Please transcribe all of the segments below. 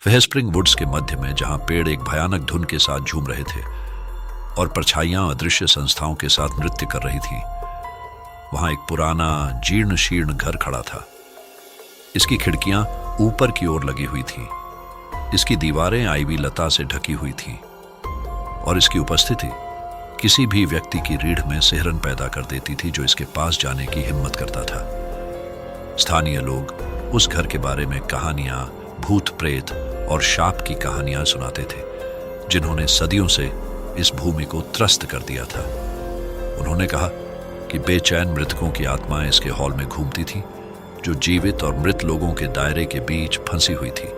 वह spring woods के मध्य में, जहां पेड़ एक भयानक धुन के साथ झूम रहे थे और परछाइयां अदृश्य संस्थाओं के साथ नृत्य कर रही थीं, वहां एक पुराना जीर्ण शीर्ण घर खड़ा था। इसकी खिड़कियां ऊपर की ओर लगी हुई थीं, इसकी दीवारें आईवी लता से ढकी हुई थीं और इसकी उपस्थिति किसी भी व्यक्ति की रीढ़ में सिहरन पैदा कर देती थी जो इसके पास जाने की हिम्मत करता था। स्थानीय लोग उस घर के बारे में कहानियां, भूत प्रेत और शाप की कहानियां सुनाते थे, जिन्होंने सदियों से इस भूमि को त्रस्त कर दिया था। उन्होंने कहा कि बेचैन मृतकों की आत्माएं इसके हॉल में घूमती थीं, जो जीवित और मृत लोगों के दायरे के बीच फंसी हुई थी,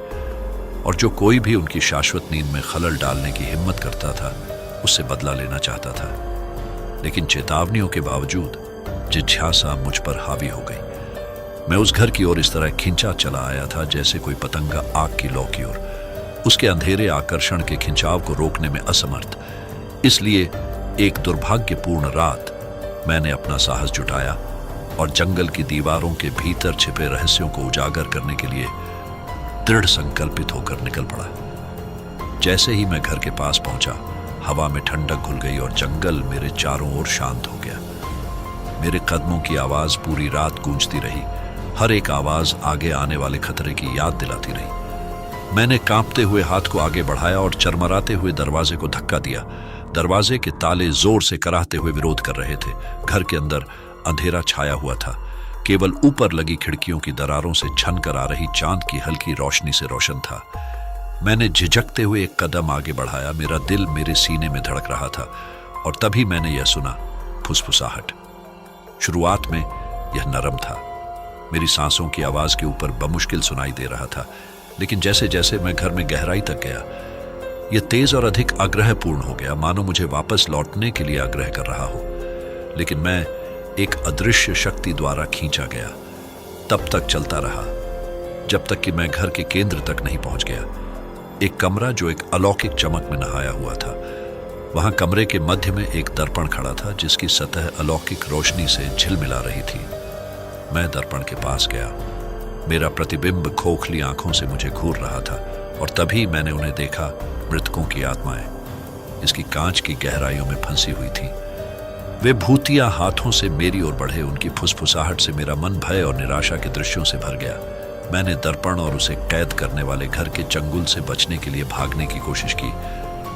और जो कोई भी उनकी शाश्वत नींद में खलल डालने की हिम्मत करता था उससे बदला लेना चाहता था। लेकिन चेतावनियों के बावजूद जिज्ञासा मुझ पर हावी हो गई। मैं उस घर की ओर इस तरह खिंचा चला आया था जैसे कोई पतंगा आग की लौ की ओर, उसके अंधेरे आकर्षण के खिंचाव को रोकने में असमर्थ। इसलिए एक दुर्भाग्यपूर्ण रात मैंने अपना साहस जुटाया और जंगल की दीवारों के भीतर छिपे रहस्यों को उजागर करने के लिए दृढ़ संकल्पित होकर निकल पड़ा। जैसे ही मैं घर के पास पहुंचा, हवा में ठंडक घुल गई और जंगल मेरे चारों ओर शांत हो गया। मेरे कदमों की आवाज पूरी रात गूंजती रही, हर एक आवाज आगे आने वाले खतरे की याद दिलाती रही। मैंने कांपते हुए हाथ को आगे बढ़ाया और चरमराते हुए दरवाजे को धक्का दिया। दरवाजे के ताले जोर से कराहते हुए विरोध कर रहे थे। घर के अंदर अंधेरा छाया हुआ था, केवल ऊपर लगी खिड़कियों की दरारों से छन कर आ रही चांद की हल्की रोशनी से रोशन था। मैंने झिझकते हुए एक कदम आगे बढ़ाया। मेरा दिल मेरे सीने में धड़क रहा था और तभी मैंने यह सुना, फुसफुसाहट। शुरुआत में यह नरम था, मेरी सांसों की आवाज के ऊपर बमुश्किल सुनाई दे रहा था, लेकिन जैसे जैसे मैं घर में गहराई तक गया, यह तेज और अधिक आग्रहपूर्ण हो गया, मानो मुझे वापस लौटने के लिए आग्रह कर रहा हो। लेकिन मैं एक अदृश्य शक्ति द्वारा खींचा गया। तब तक चलता रहा जब तक कि मैं घर के केंद्र तक नहीं पहुंच गया। एक कमरा जो एक अलौकिक चमक में नहाया हुआ था। वहां कमरे के मध्य में एक दर्पण खड़ा था, जिसकी सतह अलौकिक रोशनी से झिलमिला रही थी। मैं दर्पण के पास गया। मेरा प्रतिबिंब खोखली आंखों से मुझे घूर रहा था और तभी मैंने उन्हें देखा, मृतकों की आत्माएं इसकी कांच की गहराइयों में फंसी हुई थी। वे भूतिया हाथों से मेरी ओर बढ़े। उनकी फुसफुसाहट से मेरा मन भय और निराशा के दृश्यों से भर गया। मैंने दर्पण और उसे कैद करने वाले घर के चंगुल से बचने के लिए भागने की कोशिश की,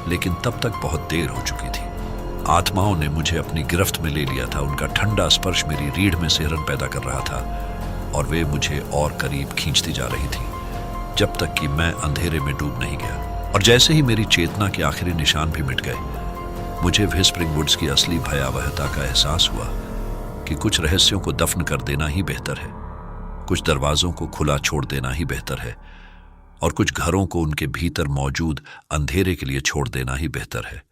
लेकिन तब तक बहुत देर हो चुकी थी। आत्माओं ने मुझे अपनी गिरफ्त में ले लिया था। उनका ठंडा स्पर्श मेरी रीढ़ में सिहरन पैदा कर रहा था और वे मुझे और करीब खींचती जा रही थी, जब तक कि मैं अंधेरे में डूब नहीं गया। और जैसे ही मेरी चेतना के आखिरी निशान भी मिट गए, मुझे व्हिस्परिंग वुड्स की असली भयावहता का एहसास हुआ कि कुछ रहस्यों को दफन कर देना ही बेहतर है, कुछ दरवाजों को खुला छोड़ देना ही बेहतर है, और कुछ घरों को उनके भीतर मौजूद अंधेरे के लिए छोड़ देना ही बेहतर है।